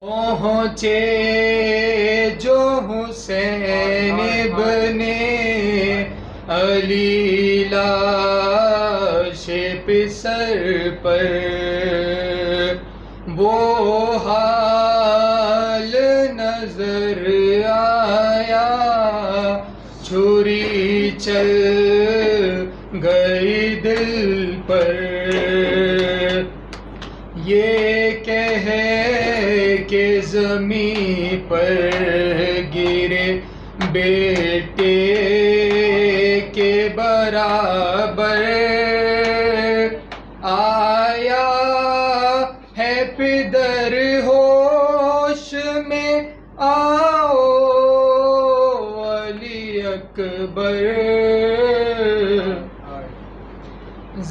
پہنچے جو حسین ابن علی لاش پسر پر، وہ حال نظر آیا چھری چل گئی دل پر، یہ کہے کہ زمین پر گرے بیٹے کے برابر، آیا ہے پدر ہوش میں آؤ علی اکبر،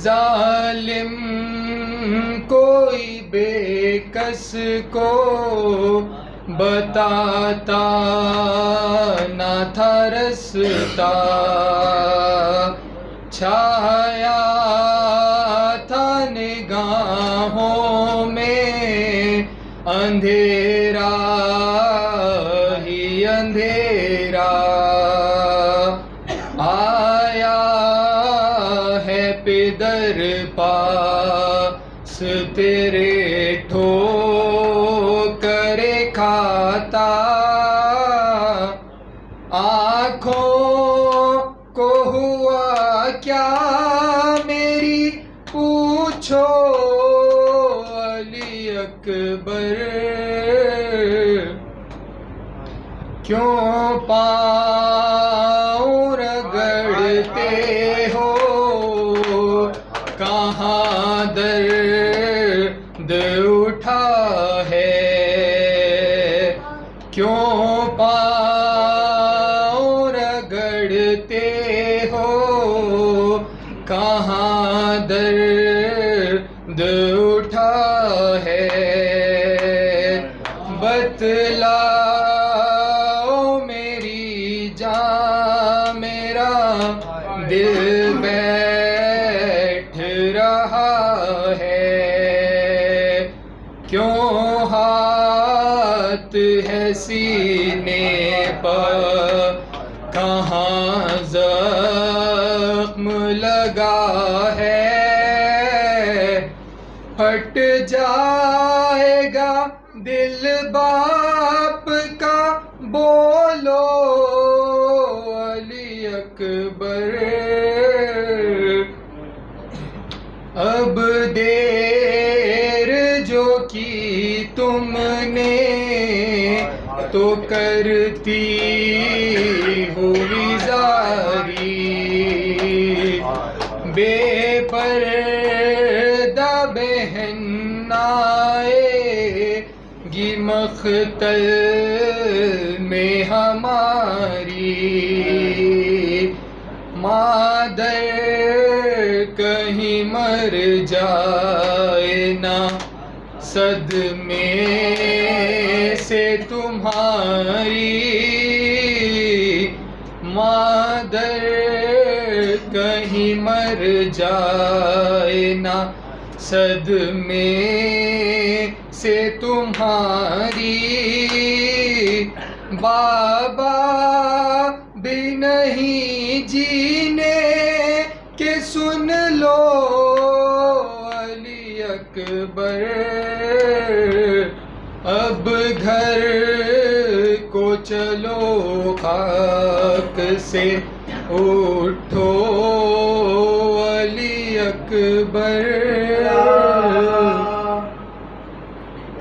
ظالم کوئی بے کس کو بتاتا نہ تھا رستہ، چھایا تھا نگاہوں میں اندھیرا ہی اندھیرا، آیا ہے پدر پاس تیرے ٹھوکر کھاتا، آنکھوں کو ہوا کیا میری پوچھو علی اکبر، کیوں پاؤں رگڑتے ہو، کہاں درد اٹھا ہے، کیوں پاؤں رگڑتے ہو، کہاں درد اٹھا ہے، بتلاؤ میری جان میرا دل بیٹھ رہا ہے، کیوں ہاتھ ہے سینے پر، کہاں زخم لگا ہے، پھٹ جائے گا دل باپ کا بولو علی اکبر، اب دیر جو کی تم نے تو کرتی ہوئی زاری، بے پردہ بہن آئے گی مقتل میں ہماری، مادر کہیں مر جائے نہ صدمے سے تمہاری، مادر کہیں مر جائے نہ صدمے سے تمہاری، بابا بھی نہیں جینے کہ سن لو علی اکبر، اب گھر کو چلو خاک سے اٹھو علی اکبر،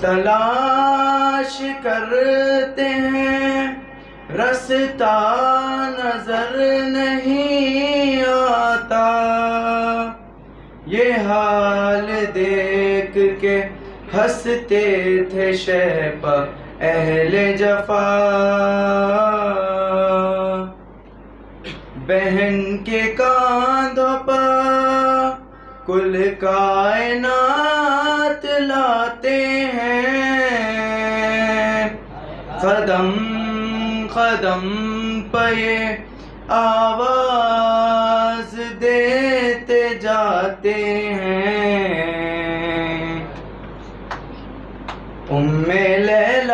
تلاش کرتے ہیں رستہ نظر نہیں آتا، یہ حال دیکھ کے ہنستے تھے شیبہ اہل جفا، بہن کے کاندھوں پر کل کائنات لاتے ہیں، قدم قدم پہ یہ آواز دیتے جاتے ہیں، ام لیلا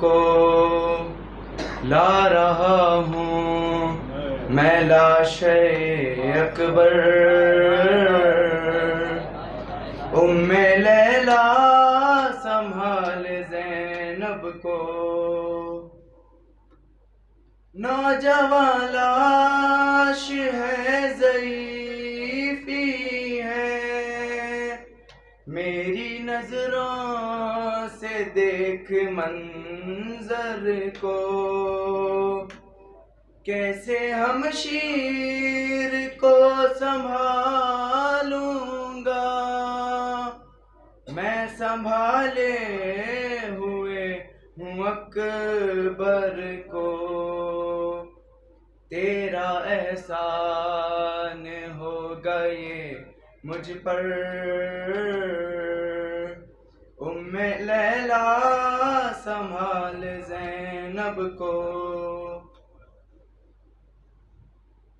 کو لا رہا ہوں میں لاش اکبر ام لیلا سنبھال زینب کو نوجوان لاش ہے ضعیفی ہے میری نظروں سے دیکھ منظر کو کیسے ہمشیر کو سنبھالوں گا میں سنبھالے ہوئے ہوں اکبر کو تیرا احسان ہوگا یہ مجھ پر ام لیلا سنبھال زینب کو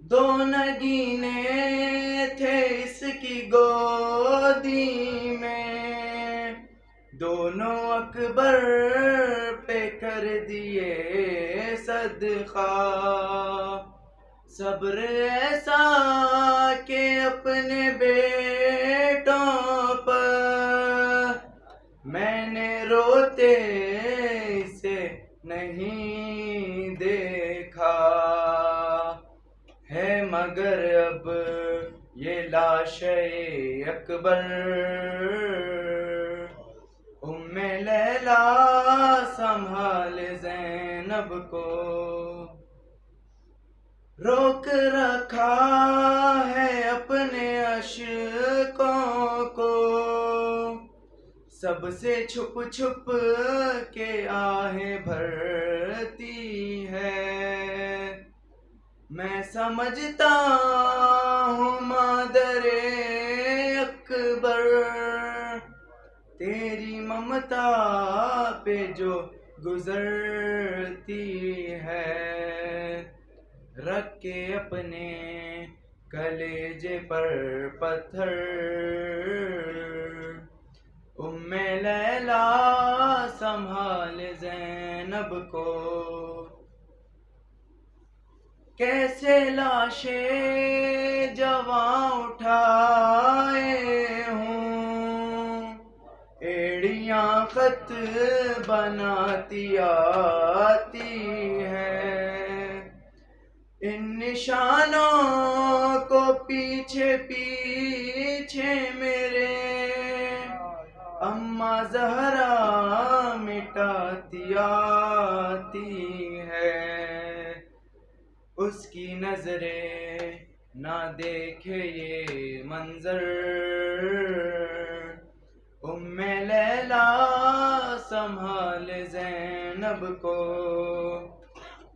دو نگینے تھے اس کی گودی میں دونوں اکبر پہ کر دیے صدقہ صبر ایسا کہ اپنے بیٹوں پر میں نے روتے اسے نہیں دیکھا ہے مگر اب یہ لاش اکبر ام لیلا سنبھال زینب کو روک رکھا ہے اپنے اشکوں کو سب سے چھپ چھپ کے آہیں بھرتی ہے میں سمجھتا ہوں مادر اکبر تیری ممتا پہ جو گزرتی ہے رکھ کے اپنے کلیجے پر پتھر ام لیلا سنبھال زینب کو کیسے لاشیں جواں اٹھائے ہوں ایڑیاں خط بناتی آتی ہیں ان نشانوں کو پیچھے پیچھے میرے اماں زہرا مٹاتی آتی ہے اس کی نظریں نہ دیکھے یہ منظر ام لیلا سنبھال زینب کو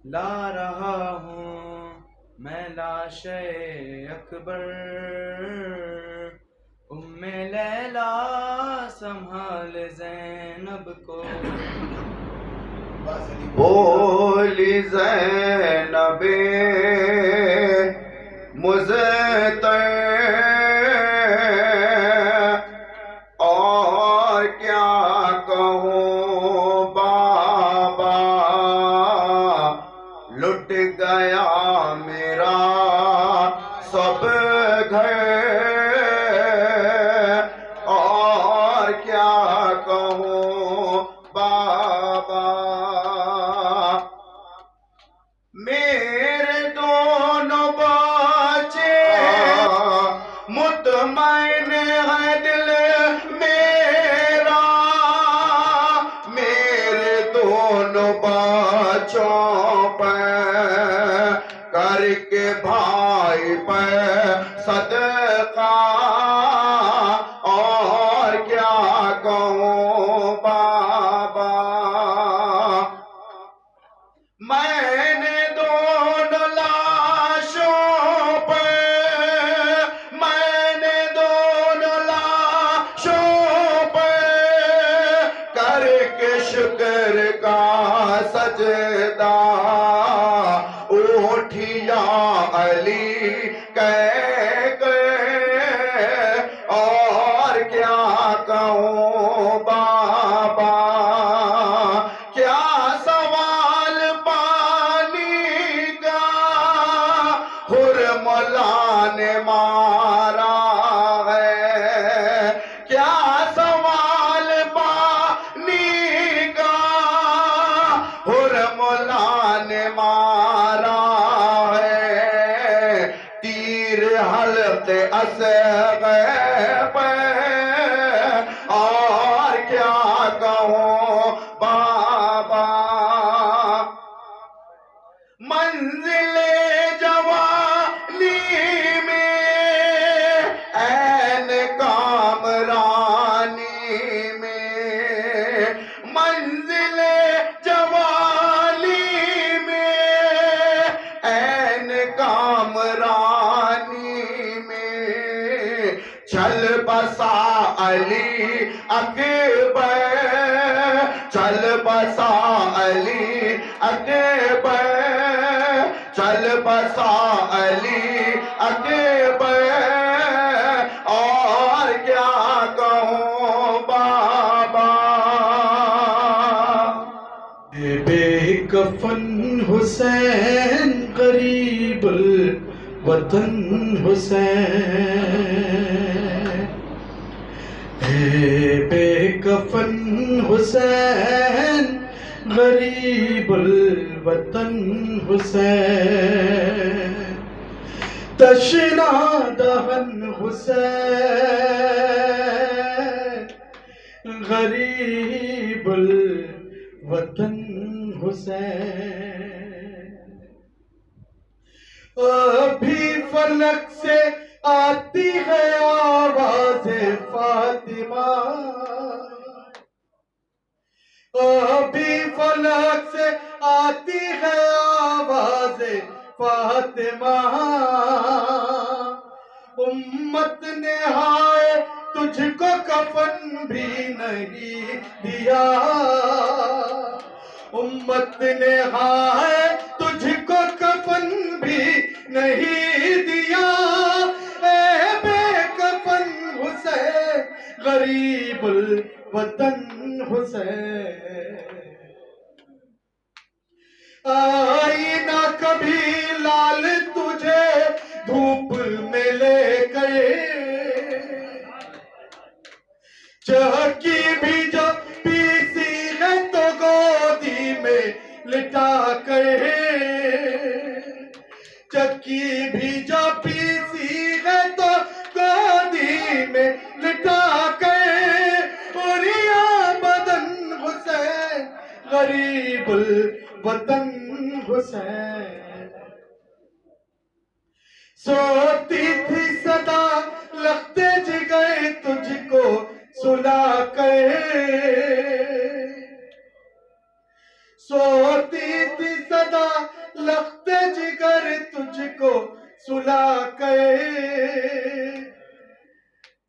لا رہا ہوں میں لاش اکبر ام لیلا سنبھال زینب کو بولی زینب مزتر اور کیا کہوں بابا لٹ گیا میرا سب گھر اور کیا کہوں بابا میرے دونوں بچے مطمئن ہے دل میرا میرے دونوں بچوں پہ کر کے بھائی پہ صدقہ اور کیا کہوں بابا میں نے دونوں لاشوں پہ میں نے دونوں لاشوں پہ کر کے شکر کا سجدہ اٹھیا علی کہہ گئے اور کیا کہوں بابا غیب اور کیا کہوں بابا منزل جوانی میں عین کامرانی میں منزل جوانی میں عین کامرانی میں چل بسا علی اکبر چل بسا علی اکبر چل بسا علی اکبر اور کیا کہوں بابا بے کفن حسین غریب الوطن حسین بے کفن حسین غریب الوطن حسین تشنا دہن حسین غریب الوطن حسین ابھی فلک سے آتی ہے آواز فاطمہ ابھی فلک سے آتی ہے آواز فاطمہ امت نے ہائے تجھ کو کفن بھی نہیں دیا امت نے ہائے تجھ کو کفن بھی نہیں دیا اے بے کفن حسین غریب الوطن حسین آئینہ کبھی لال تجھے دھوپ میں لے گئے چکی بھی جو پیسی ہے تو گودی میں لٹا کر چکی بھی جو پیسی ہے تو گودی میں لٹا کر اوریا بدن حسین غریب الوطن حسین سوتی تھی صدا لگتے جگر تجھ کو سلا کر سوتی تھی صدا لگتے جگر تجھ کو سلا کر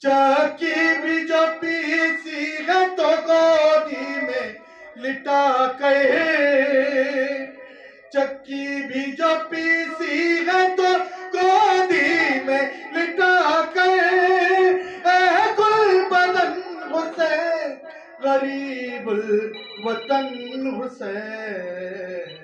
چکی بھی جو پیسی ہے تو گودی میں لٹا کر چکی بھی جو پیسی ہے تو گودی میں لٹا کر اے گل بدن حسین غریب الوطن حسین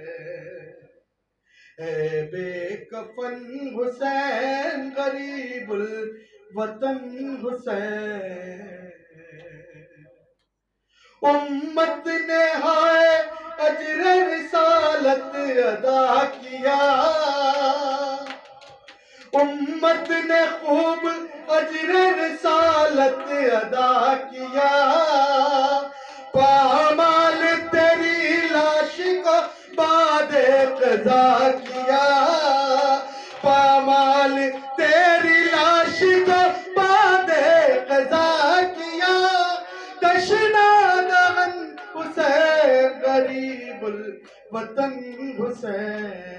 اے بے کفن حسین غریب الوطن حسین امت نے ہائے اجر رسالت ادا کیا امت نے خوب اجر رسالت ادا کیا پامال تیری لاش کو بعد قضا کیا پامال تیری لاش کو بعد قضا کیا تشنا دہن حسین غریب الوطن حسین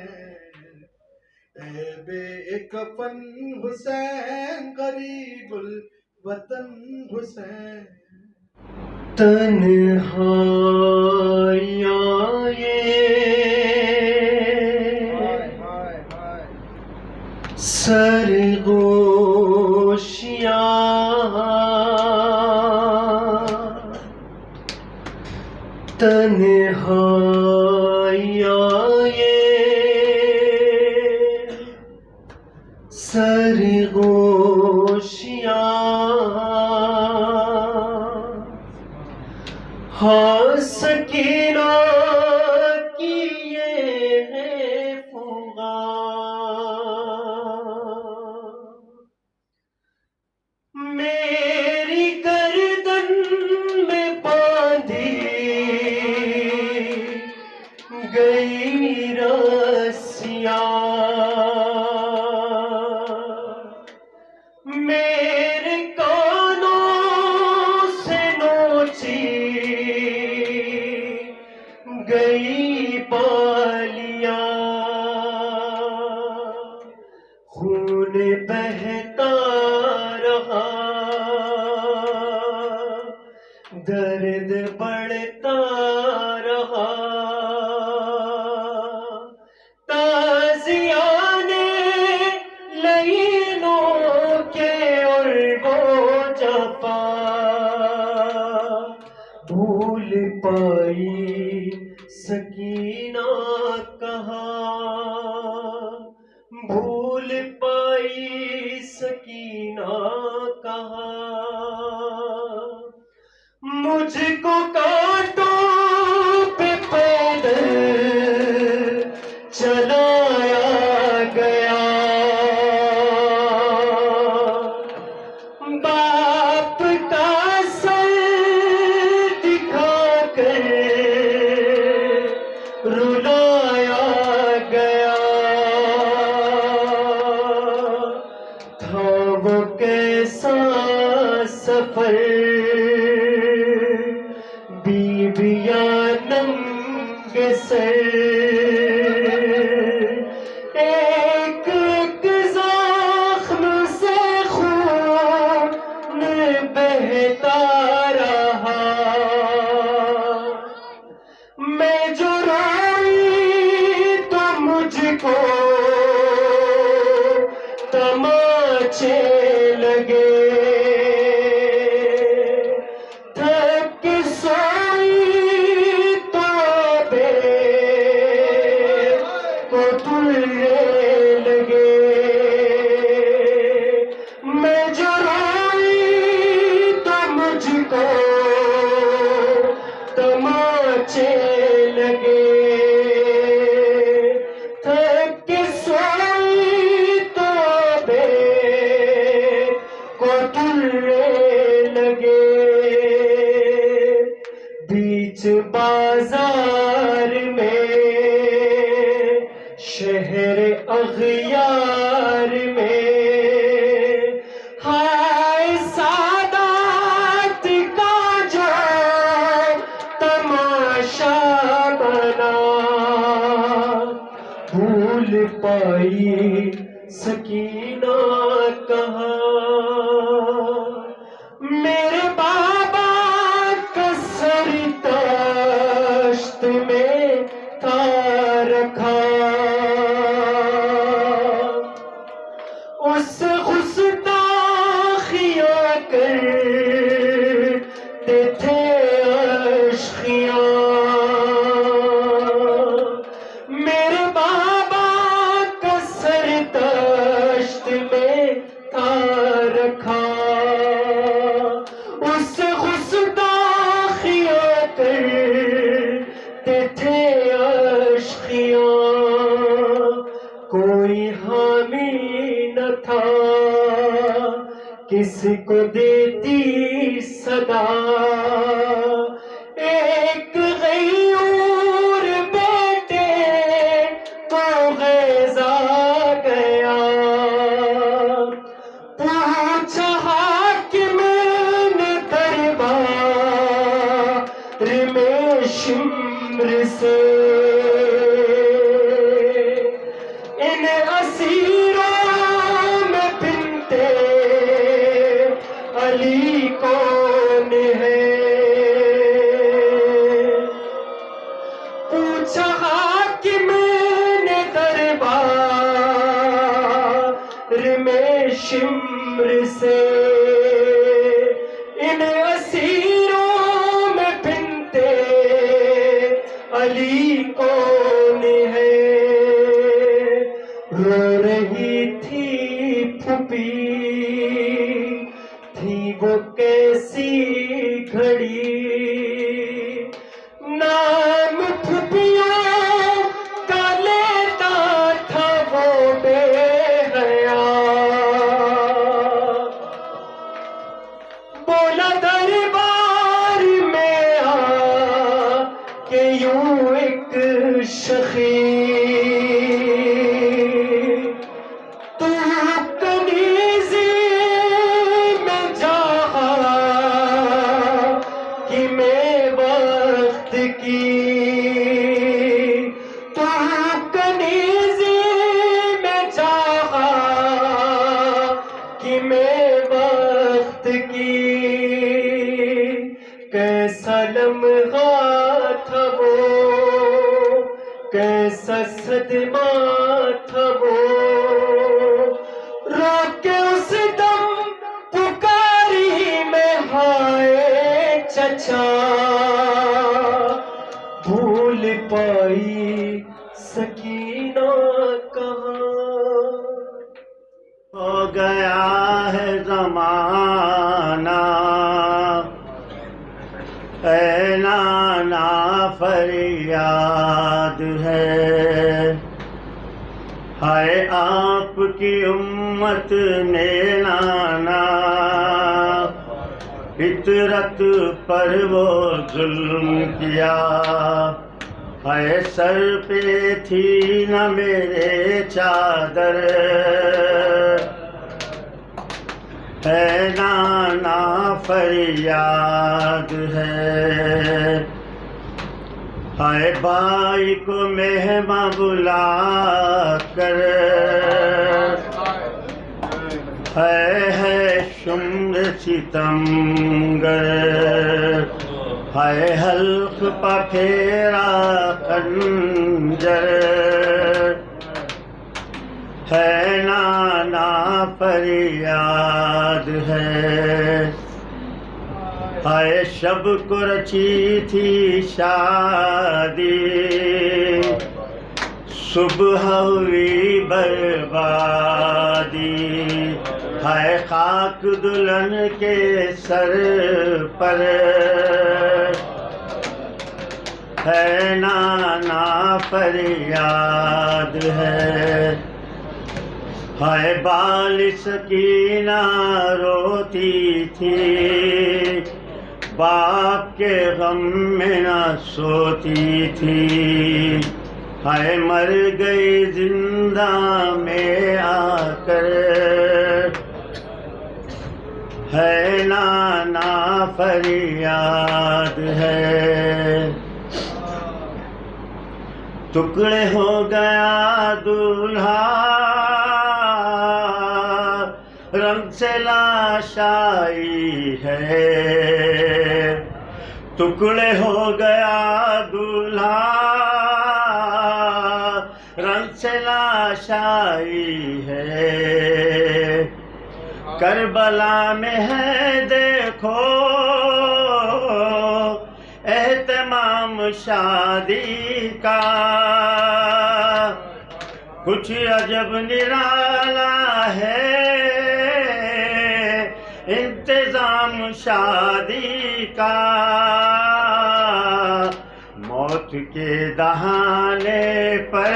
اے بے کفن حسین غریب الوطن حسین تنہائیاں یہ سرگوشیاں تنہائیاں یہ سرگوشیاں ہاں سکینہ کی یہ ہے فغان گئی بالیاں خون بہتا رہا درد بڑھتا رہا تازیانے لعینوں کے اور وہ جفا بھول پائی سکینہ کہاں بھول پائی سکینہ کہاں مجھ کو کانٹوں پہ پیدل چلایا گیا باپ کا سر دکھا کر رلایا گیا تھا وہ کیسا سفر بیویاں ننگ سر ایک ایک زخم سے خون بہتا رہا میں جو روئی تو مجھ کو تماچے لگے تھک سوئی تو بے کو تلنے لگے میں جو روئی تو مجھ کو تماچے لگے تھک سوئی تو بے کو تلنے لگے بیچ بازار میں شہر اغیار میں ہائے سادات کا جو تماشا بنا بھول پائی سکینہ کہاں میرے بابا کا سر تشت میں تھا رکھا اس گستاخیاں کرتے تھے عشقیاں میرے بابا کا سر تشت میں تھا رکھا اس گستاخیاں کرتے تھے عشقیاں کوئی حامی نہ تھا کسی کو دیتی صدا ایک غیور بیٹے کو غیظا گیا پوچھا حاکم نے دربار میں شمر سے ان اسیروں میں بنتے علی کون ہے پوچھا حاکم نے دربار میں شمر سے ان اسیروں میں بنتے علی کون ہے رو رہی تھی پھوپھی تھی وہ کیسی گھڑی نام پھوپھیوں کا لیتا تھا وہ بے حیا بولا دربار میں آ کہ یوں ایک شخی تو کنیزی میں جا کہ میں وقت کی لمحہ تھا وہ، کیسا صدمہ تھا وہ، رو کے اس دم پکاری میں ہائے چچا، بھول پائی سکینہ کہاں. ہو گیا ہے زمانہ اے نانا فریاد ہے، ہائے آپ کی امت نے نانا فطرت پر وہ ظلم کیا. ہائے سر پہ تھی نہ میرے چادر، ہے نانا فریاد ہے. ہائے بھائی کو مہماں بلا کر، ہے شمر ستمگر، ہائے حلق پہ پھیرا خنجر، ہے نانا فریاد ہے. ہائے شب کو رچی تھی شادی، صبح ہوئی بربادی. ہائے خاک دلہن کے سر پر، ہے نانا فریاد ہے. ہائے بال سکینہ روتی تھی، باپ کے غم میں نہ سوتی تھی. ہائے مر گئی زندہ میں آ کر، ہے نانا فریاد ہے. ٹکڑے ہو گیا دولہا رنگ سے لاشائی ہے، ٹکڑے ہو گیا دولہا رنگ سے لاشائی ہے. کربلا میں ہے دیکھو اہتمام شادی کا، کچھ عجب نرالا ہے انتظام شادی کا. موت کے دہانے پر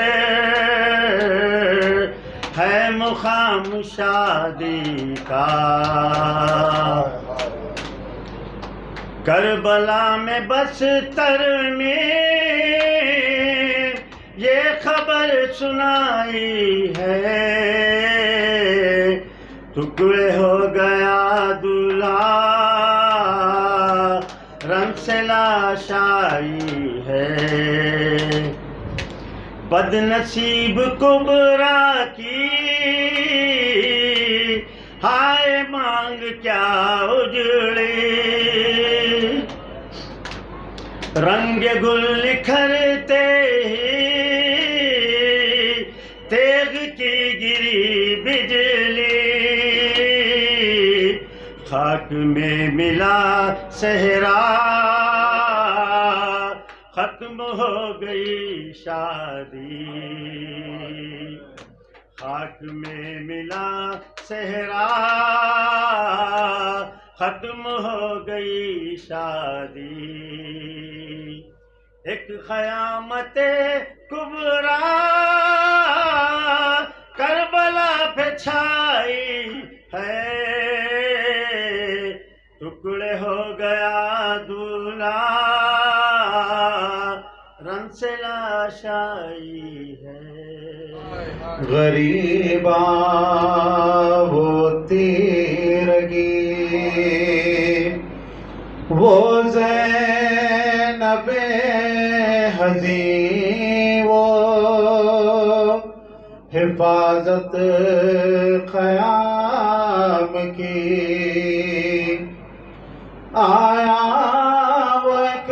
ہے مقام شادی کا. کربلا میں بستر میں یہ خبر سنائی ہے، ٹکڑے ہو گیا دولہا رنگ سے لاشائی ہے. بد نصیب کبرا کی ہائے مانگ کیا اجڑی، رنگ گل نکھرتے ہی تیغ کی گری بجلی. خاک میں ملا صحرا ختم ہو گئی شادی، خاک میں ملا صحرا ختم ہو گئی شادی. ایک قیامت کبرا کربلا پہ چھائی ہے، ٹکڑے ہو گیا دولہا رنگ سے لاشائی ہے. غریباں وہ تیرگی وہ زینب حزین وہ حفاظت قیام کی. آیا وہ ایک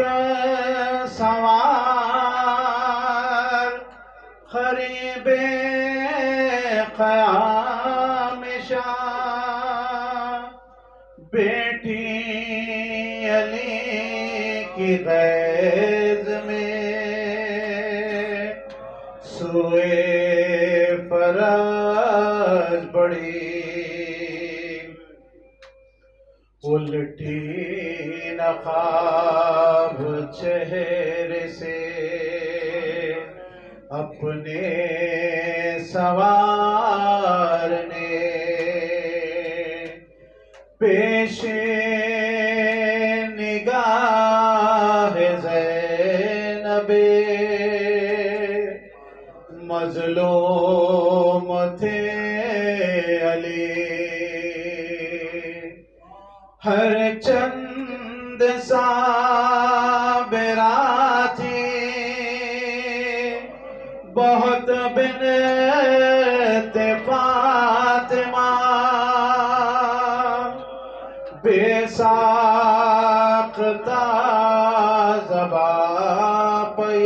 کی غیظ میں سوئے فرج بڑی الٹی نہ خواب چہرے سے اپنے سوار نے پیش نگاہ زینب مظلوم تھے علی ہر چند صابرات تھی بہت بنت فاطمہ بے ساختہ زباں پہ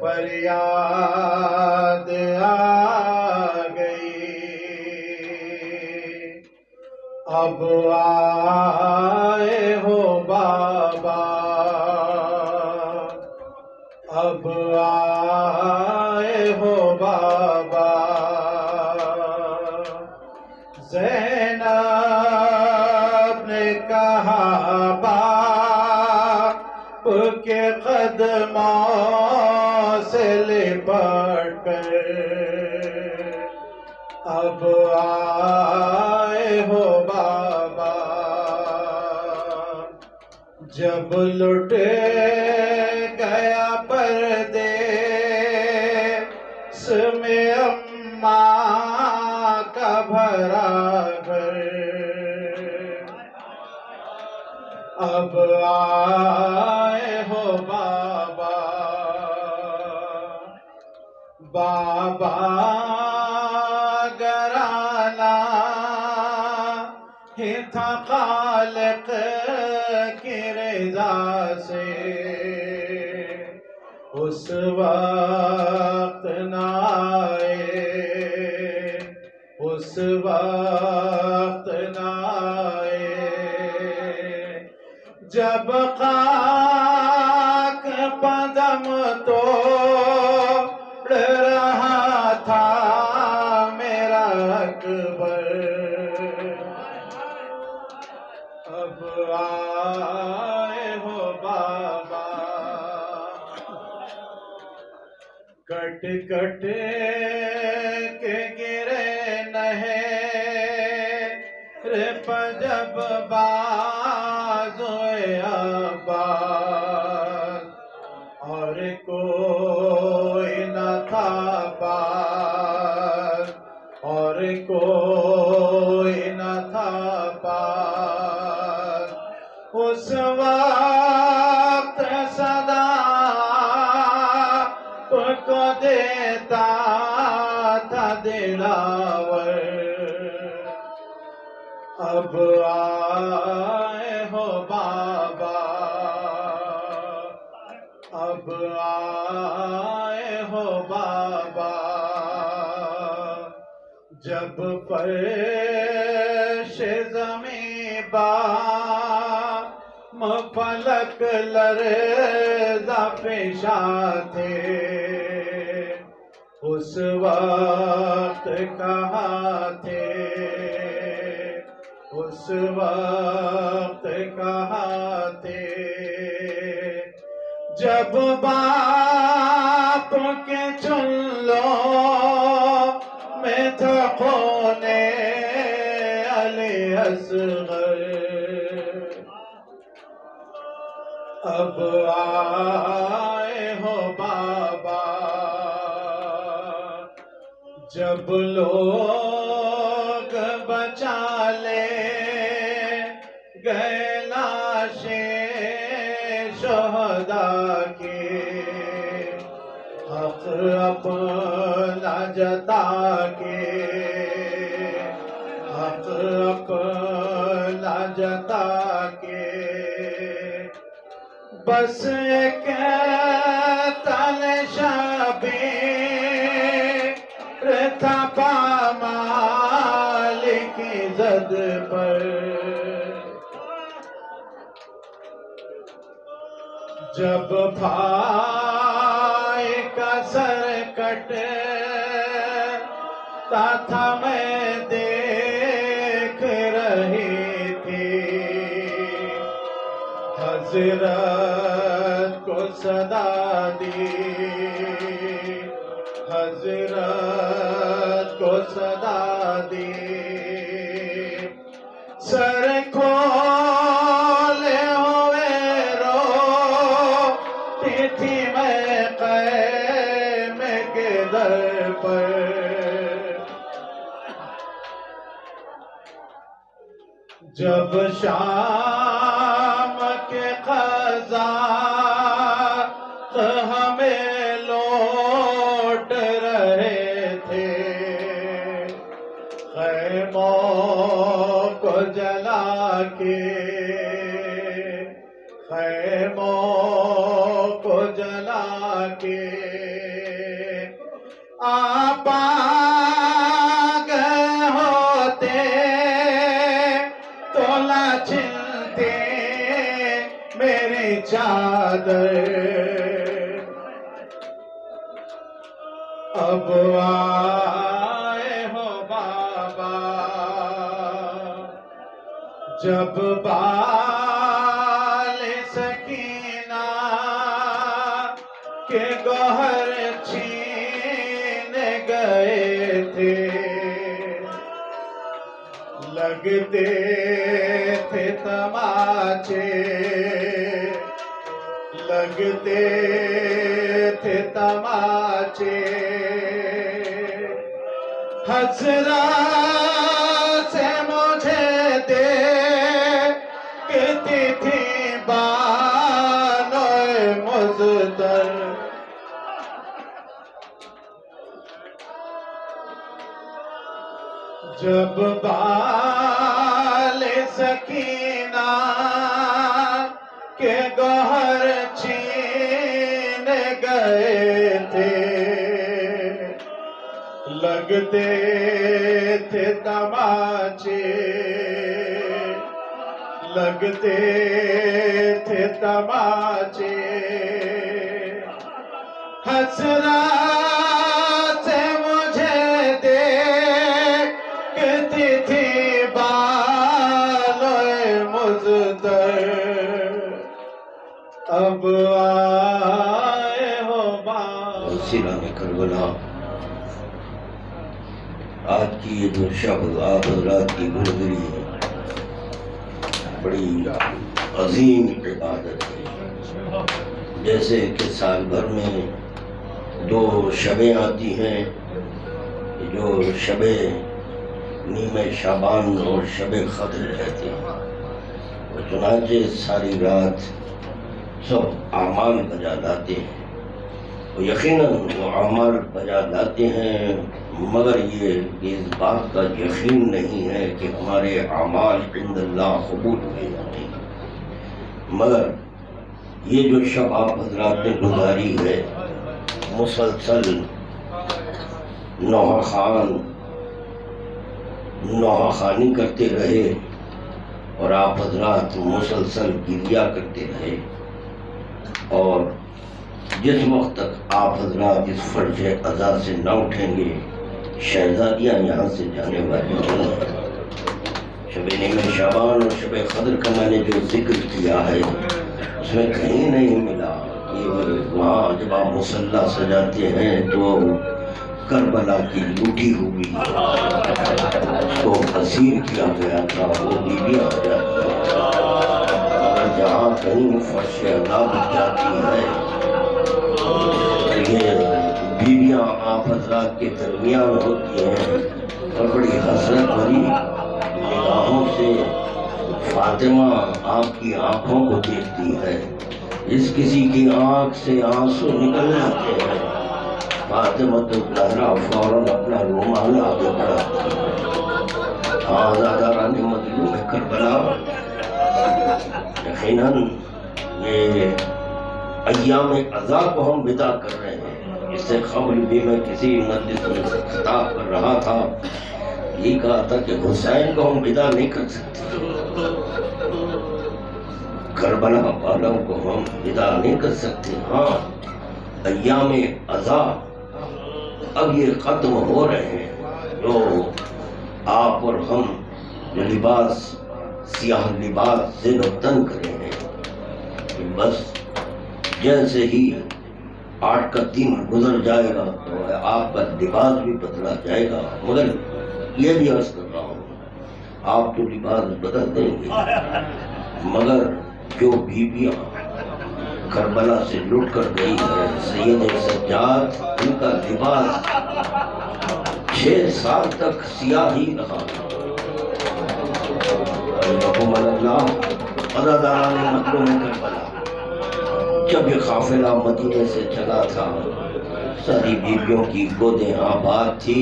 فریاد آ گئی اب آئے ہو بابا اب آئے ہو بابا زینب نے کہا باپ کے قدموں سے لپٹ کر اب آئے ہو بابا جب لٹ گیا پردیس میں اماں کا بھرا گھر اب آئے ہو بابا بابا گرانا ہی تھا خالق کی رضا سے اس وقت نہ آئے اس وقت نہ آئے جب خاک قدم توڑ رہا تھا میرا اکبر اب آئے ہو بابا کٹ کٹ کے گرے نہر پر جب بازوئے عباس اور کوئی نہ تھا پاس اور کوئی نہ تھا پاس اس وقت صدا کو دیتا تھا دلاور اب آئے ہو بابا اب آئے ہو بابا جب فرش زمیں بام فلک لرزہ پیشا تھے اس وقت کہاں تھے اس وقت کہاں تھے جب باپ کے چلوں میں تھا خون علی اصغر اب آئے ہو بابا جب لوگ بچا لے گئے لاشیں شہداء کے حق اپنا جتا کے حق اپنا جتا کے بس ایک تن شبیر تھا پامال کی زد پر جب بھائی کا سر کٹتا تھا میں دیکھ رہی تھی حضرت کو صدا دی حضرت کو صدا دی سر کھولے ہوئے روتی تھی میں قیم کے در پر جب شام کے قضاء ہمیں لوٹ رہے تھے خیموں کو جلا کے خیموں کو جلا کے آپ آ گئے ہوتے تو نہ چھلتے میری چادر اب آئے ہو بابا جب بال سکینہ کے گوہر چھین گئے تھے لگتے تھے تماچے لگتے تھے تماچے حضرت سے مجھے دیکھتی تھی بانوئے مزدر جب بال سکینہ کے گوہر چھین گئے تھے لگتے تھے تماچے لگتے تھے تماچے حسرت سے مجھے دیکھتی تھی بالوئے مزدر اب آئے ہو سیران کربلا آج کی یہ جو شب آپ حضرات کی گزری ہے بڑی عظیم عبادت ہے جیسے کہ سال بھر میں 2 شبیں آتی ہیں جو شب نیم شعبان اور شب قدر رہتے ہیں اور چنانچہ ساری رات سب اعمال بجا لاتے ہیں اور یقیناً وہ اعمال بجا لاتے ہیں مگر یہ اس بات کا یقین نہیں ہے کہ ہمارے اعمال عند اللہ قبول ہوئے یا نہیں مگر یہ جو شب آپ حضرات نے گزاری ہے مسلسل نوحہ خانی کرتے رہے اور آپ حضرات مسلسل گریہ کرتے رہے اور جس وقت تک آپ حضرات اس فرض ادا سے نہ اٹھیں گے شہزادیاں یہاں سے جانے والی ہیں شب نیم شعبان اور شب قدر کا میں نے جو ذکر کیا ہے اس میں کہیں نہیں ملا کہ وہاں جب آپ مصلی سجاتے ہیں تو کربلا کی لوٹی ہوئی اس کو اسیر کیا گیا تھا وہ بیویاں ہو جاتی ہیں اگر جہاں کہیں فرش ادا بچ جاتی ہے یہ بیویاں آپ حضرات کے درمیان ہوتی ہیں اور بڑی حسرت بھری نگاہوں سے فاطمہ آپ کی آنکھوں کو دیکھتی ہے جس کسی کی آنکھ سے آنسو نکل جاتے ہیں فاطمہ تو زہرا فوراً اپنا رومال آگے بڑھاتی ہے آزادہ رانی مظلوم کربلا یقیناً یہ ایام عزا کو ہم بدا کر رہے ہیں اس سے قبل بھی میں کسی مجلس میں خطاب کر رہا تھا یہ کہا تھا کہ حسین کو ہم بدا نہیں کر سکتے کربلا والوں کو ہم ودا نہیں کر سکتے. ہاں ایام عزا اب یہ ختم ہو رہے ہیں. جو آپ اور ہم جو لباس سیاہ لباس زین و تن کرے ہیں کہ بس جیسے ہی 8 کا دن گزر جائے گا تو آپ کا لباس بھی بدلا جائے گا. مگر یہ بھی عرض کر رہا ہوں آپ تو لباس بدل دیں گے مگر جو بیویاں کربلا سے لٹ کر گئی ہے سید سجاد ان کا لباس 6 سال تک سیاہ ہی رہا. عزاداران مظلوم کربلا جب یہ قافلہ مدینے سے چلا تھا ساری بیویوں کی گودیں آباد تھی.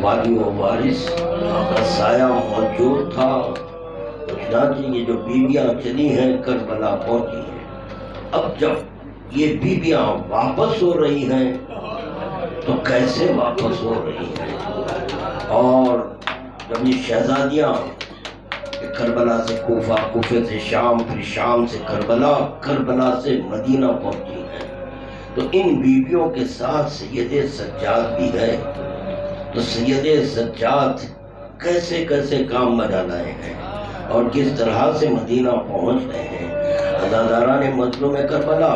وادی و وارث کا سایہ موجود تھا. چنانچہ یہ جو بیویاں چلی ہیں کربلا پہنچی ہیں. اب جب یہ بیویاں واپس ہو رہی ہیں تو کیسے واپس ہو رہی ہیں؟ اور جب یہ شہزادیاں کربلا سے کوفہ، کوفے سے شام، پھر شام سے کربلا، کربلا سے مدینہ پہنچی ہیں تو ان بیویوں کے ساتھ سید سجاد بھی ہے. تو سید سجاد کیسے کیسے کام بنا لائے ہیں اور کس طرح سے مدینہ پہنچ رہے ہیں. عزاداران مظلوم کربلا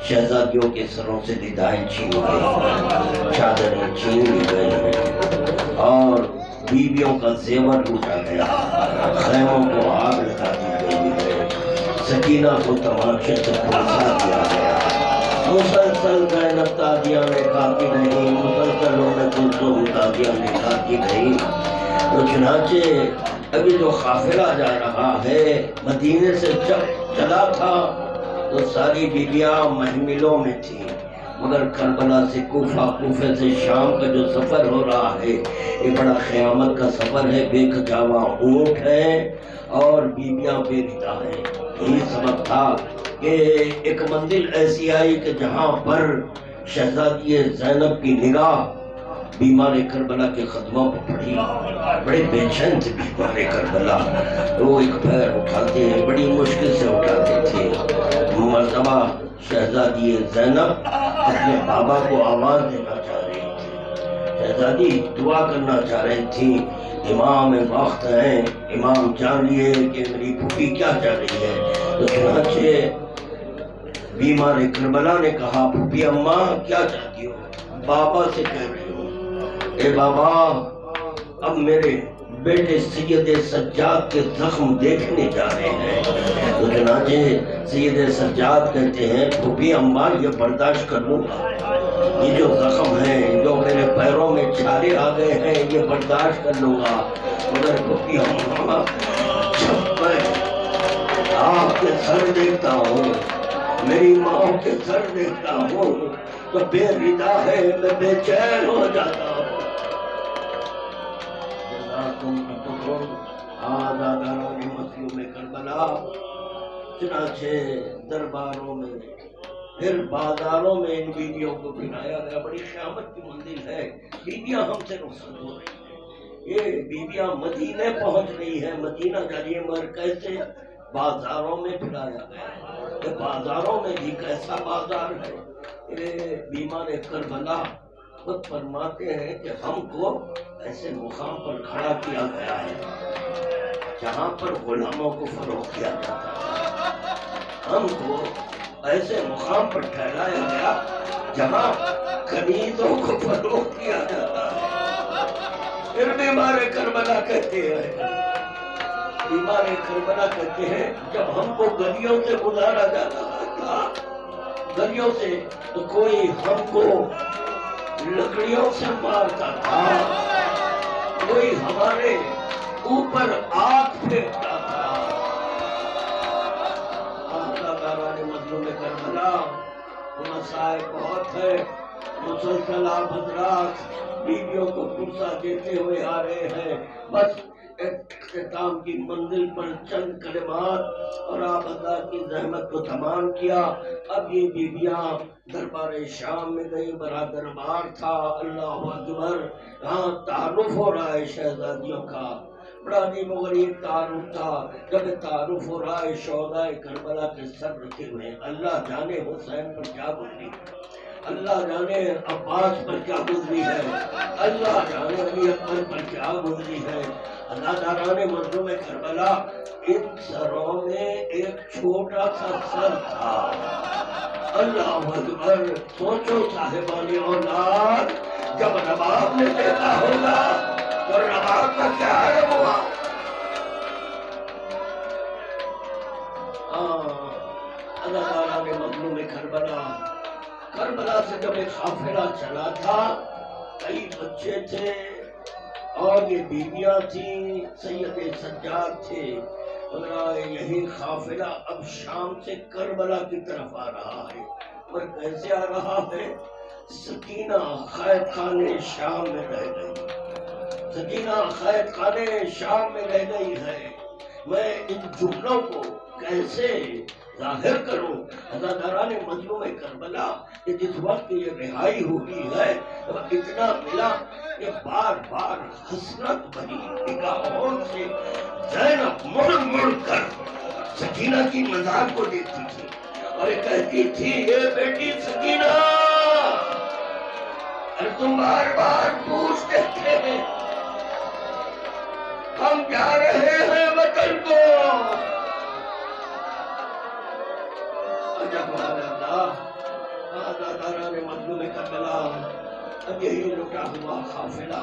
شہزادیوں کے سروں سے ردائیں چھین گئی، چادریں چھین لی گئی ہیں اور بیویوں کا زیور لوٹا گیا. خیموں کو آگ لگا دی گئی ہے. سکینہ کو تماشے سے پھنسا دیا گیا. مسلسل زینب تازیہ میں کافی نہیں، مسلسل کلثوم تازیہ میں کافی نہیں. تو چنانچہ ابھی جو قافلہ جا رہا ہے مدینے سے جب چلا تھا تو ساری بیویاں محملوں میں تھیں. مگر کربلا سے کوفہ، کوفے سے شام کا جو سفر ہو رہا ہے یہ بڑا قیامت کا سفر ہے. بے کجاواں اونٹ ہے اور بیویاں بے ردا ہیں. یہی سبب تھا کہ ایک منزل ایسی آئی کہ جہاں پر شہزادی زینب کی نگاہ بیمار کربلا کے قدموں پر پڑی. بڑے بے چین تھے بیمار کربلا. وہ ایک پیر اٹھاتے ہیں، بڑی مشکل سے اٹھاتے تھے. مرتبہ شہزادی زینب اپنے بابا کو آواز دینا چاہ رہی تھی. شہزادی دعا کرنا چاہ رہی تھی. امام وقت ہیں، امام جان لیے کہ میری پھوپھی کیا چاہ رہی ہے. تو چنانچہ بیمار کربلا نے کہا پھوپھی اماں کیا چاہتی ہو؟ بابا سے کہہ رہی ہوں اے بابا اب میرے بیٹے سید سجاد کے زخم دیکھنے جا رہے ہیں. تو چنانچہ سید سجاد کہتے ہیں پھوپھی اماں یہ برداشت کر لوں گا. یہ جو زخم ہیں، جو میرے پیروں میں چھالے آ گئے ہیں یہ برداشت کر لوں گا. مگر پھوپھی اماں جب میں آپ کے سر دیکھتا ہوں، میری ماں کے سر دیکھتا ہوں تو بے ردا ہے، میں بے چین ہو جاتا ہوں. عزاداران مظلوم کربلا چنانچہ درباروں میں پھر بازاروں میں ان بیویوں کو پھرایا گیا. بڑی قیامت کی منزل ہے. بیویاں ہم سے رخصت ہو رہی ہیں. یہ بیویاں مدینے پہنچ رہی ہیں. مدینہ جانے مگر کیسے؟ بازاروں میں پھرایا گیا. کہ بازاروں میں بھی کیسا بازار ہے. یہ بیمار کربلا خود فرماتے ہیں کہ ہم کو ایسے مقام پر کھڑا کیا گیا ہے جہاں پر غلاموں کو فروخت کیا جاتا ہے. ہم کو ایسے مقام پر ٹھہرایا گیا جہاں کنیزوں کو فروخت کیا جاتا ہے. پھر بیمار کربلا کہتے ہیں، بیمار کربلا کہتے ہیں جب ہم کو گلیوں سے گزارا جاتا تھا، گلیوں سے تو کوئی ہم کو لکڑیوں سے مارتا تھا، کوئی ہمارے اوپر آگ پھینکتا تھا. عزاداران مظلوم کربلا مسائل بہت ہے. مسلسل آپ حضرات بیویوں کو پرسا دیتے ہوئے آ رہے ہیں. بس اختتام کی منزل پر چند کلمات اور آپ حضرات کی زحمت کو تمام کیا. اب یہ بیویاں دربار شام میں گئی. بڑا دربار تھا. اللہ اکبر. یہاں تعارف ہو رہا ہے شہزادیوں کا. بڑا عجیب و غریب تعارف تھا. جب تعارف ہو رہا ہے شہدائے کربلا کے سر رکھے ہوئے ہیں. اللہ جانے حسین پر کیا گزری، اللہ جانے عباس پر کیا گزری ہے، اللہ جانے علی اکبر پر کیا گزری ہے. اللہ تعالیٰ نے مظلوم کربلا ان سروں میں ایک چھوٹا سا سر تھا. اللہ اکبر. سوچو صاحبان اولاد، جب رباب نے دیکھا ہوگا تو رباب کا کیا عالم ہوا. اللہ تعالیٰ نے مظلوم کربلا سے جب ایک قافلہ چلا تھا، کئی بچے تھے اور یہ بیویاں تھیں، سید سجاد تھے. یہی قافلہ اب شام سے کربلا کی طرف آ رہا ہے. اور کیسے آ رہا ہے؟ سکینہ قید خانے شام میں رہ گئی، سکینہ قید خانے شام میں رہ گئی ہے. میں ان جملوں کو کیسے ظاہر کروں؟ اللہ تعالیٰ نے مظلوم کربلا کہ جس وقت یہ رہائی ہوئی ہے اتنا ملا کہ بار بار حسرت بھری نگاہوں سے زینب مڑ مڑ کر سکینہ کی مزار کو دیکھتی تھی اور کہتی تھی، اے بیٹی سکینہ، اور تم بار بار پوچھتے تھے ہم جا رہے ہیں وطن کو. اللہ تعالیٰ نے مظلوم کربلا اب یہی لٹا ہوا قافلہ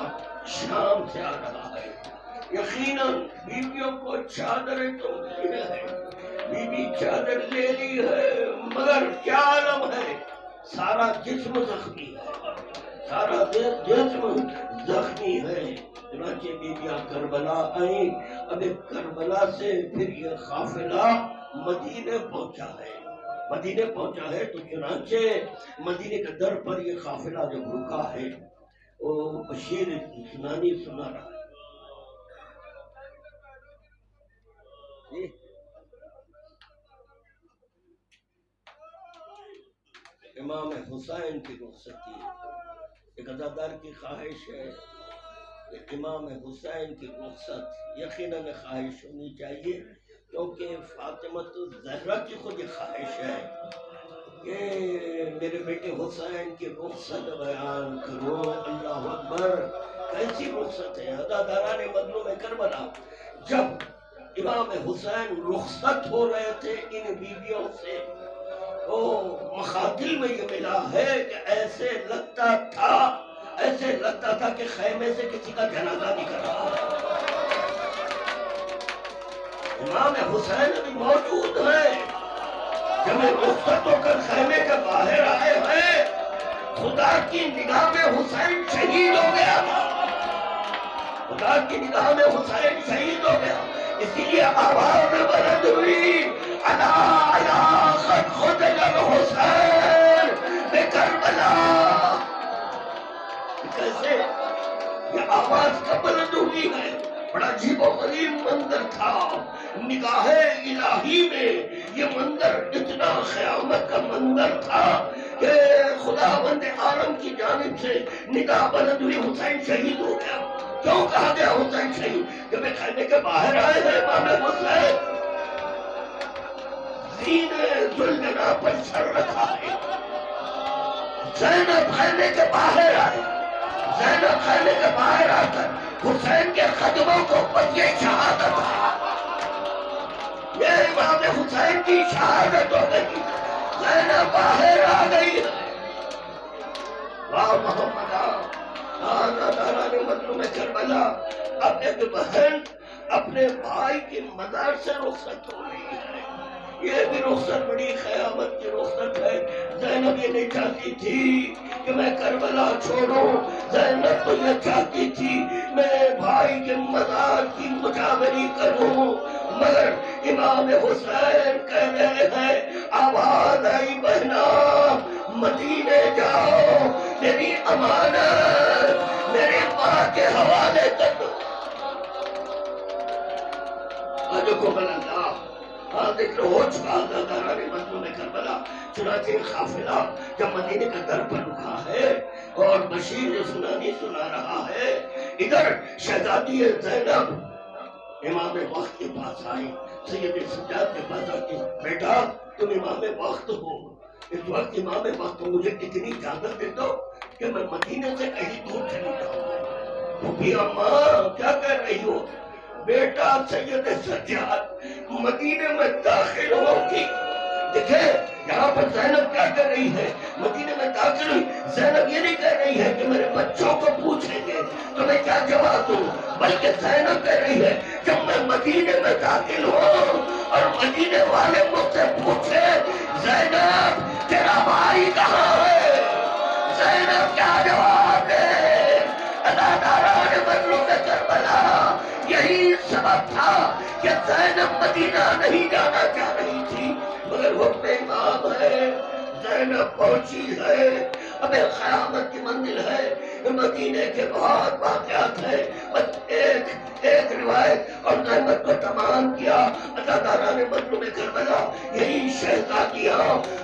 شام سے آ رہا ہے. یقیناً بیویوں کو چادریں تو ملی ہے، بی بی چادر لے لی ہے، مگر کیا عالم ہے، سارا جسم زخمی ہے، سارا جسم زخمی ہے. چنانچہ بیویاں کربلا آئیں. اب کربلا سے پھر یہ قافلہ مدینے پہنچا ہے. مدینے پہنچا ہے تو چنانچہ مدینے کے در پر یہ قافلہ جب رکا ہے وہ بشیر سنانی سنا رہا ہے. امام حسین کی رخصتی، ایک عزادار کی خواہش ہے کہ امام حسین کی رخصت یقیناً خواہش ہونی چاہیے، کیونکہ فاطمہ الزہرا کی خود یہ خواہش ہے کہ میرے بیٹے حسین کی رخصت بیان کرو. اللہ اکبر. کیسی رخصت ہے. عزاداران مظلوم کربلا جب امام حسین رخصت ہو رہے تھے ان بیویوں سے تو مخاطل میں یہ ملا ہے کہ ایسے لگتا تھا کہ خیمے سے کسی کا جنازہ نکل رہا ہے. امام حسین ابھی موجود ہیں. جب رخصت ہو کر خیمے کے باہر آئے ہیں خدا کی نگاہ میں حسین شہید ہو گیا تھا. خدا کی نگاہ میں حسین شہید ہو گیا. اسی لیے آواز بلند ہوئی، الا الا قد قتل الحسین بکربلا. کیسے یہ آواز کب بلند ہوئی ہے؟ بڑا عجیب و غریب منظر تھا. نگاہ الہی میں یہ منظر اتنا قیامت کا منظر تھا کہ خداوند عالم کی جانب سے نگاہ بلند ہوئی، حسین شہید ہو گیا. کیوں کہا گیا حسین شہید؟ جب خیمے کے باہر آئے ہیں امام حسین، زینے ذوالجناح پر سر رکھا ہے. زینب خیمے کے باہر آئے، زینب خیمے کے باہر آ کر حسین کے قدموں کو بس یہ شہادت ہے. یہ امام حسین کی شہادت ہو گئی. زینب باہر آ گئی. واہ محمد. اللہ تعالیٰ نے مظلوم کربلا اب ایک بہن اپنے بھائی کی مزار سے رخصت ہو رہی ہے. یہ بھی رخصت بڑی قیامت کی رخصت ہے. زینب یہ نہیں چاہتی تھی کہ میں کربلا چھوڑوں. زینب تو یہ چاہتی تھی میں بھائی کے مزار کی مجاوری کروں. مگر امام حسین کہہ رہے ہیں، آواز آئی بہنا مدینے جاؤ، میری امانت میرے ماں کے حوالے کر دو. ذکر ہو چکا عزاداران مظلوم کربلا. چنانچہ قافلہ جب مدینے کا در پر رکا ہے اور بشیر سنانی سنا رہا ہے، ادھر شہزادی زینب امام وقت کے پاس آئی، سید سجاد کے پاس آتی، بیٹا تم امام وقت ہو، اس وقت امام وقت ہو، مجھے اتنی اجازت دے دو کہ میں مدینے سے کہیں دور چلی جاؤں۔ تو بھی اماں کیا کہہ رہی ہو؟ بیٹا سید سجاد مدینے میں داخل ہوگی، دیکھیں یہاں پر زینب کیا کہہ رہی ہے، مدینے میں داخل ہوئی، زینب یہ نہیں کہہ رہی ہے کہ میرے بچوں کو پوچھیں گے تو میں کیا جواب دوں، بلکہ زینب کہہ رہی ہے جب میں مدینے میں داخل ہوں اور مدینے والے مجھ سے پوچھے زینب تیرا بھائی کہاں ہے، زینب کیا جواب دے؟ اللہ تعالیٰ نے مظلوم کربلا یہی سبب تھا کہ زینب مدینہ نہیں جانا چاہ رہی تھی، مگر حکم امام ہے، زینب پہنچی ہے، اب قیامت کی منزل ہے، مدینے کے بہت واقعات ہیں، بس ایک روایت اور نعمت کو تمام کیا۔ اللہ تعالیٰ نے مظلوم کربلا یہی شہزادیاں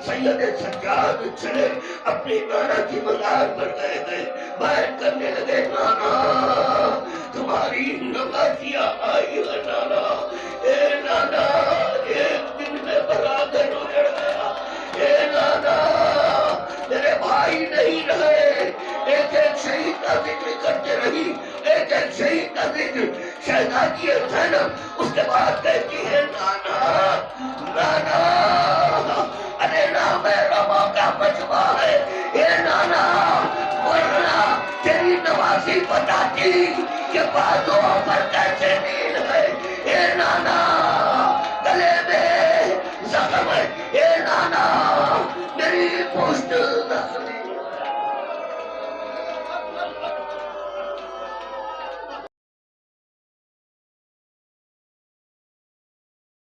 سید سجاد چلے اپنی نانا کی مزار پر گئے ہیں، بیعت کرنے لگے، نانا تمہاری نوازیاں آئی ہے نانا، اے نانا ایک دن میں برادر اجڑ گیا، اے نانا میرے بھائی نہیں رہے، ایک ایک شہید کا ذکر کرتے رہی، ایک ایک شہید کا ذکر، شہزادی زینب اس کے بعد کہتی ہے نانا نانا ارے نا میرا ماں کا بچوا ہے، اے نانا ورنہ تیری نوازی بتاتی کہ بازوں پر کیسے نیل ہے، اے نانا گلے میں زخم ہے، اے نانا میری پشت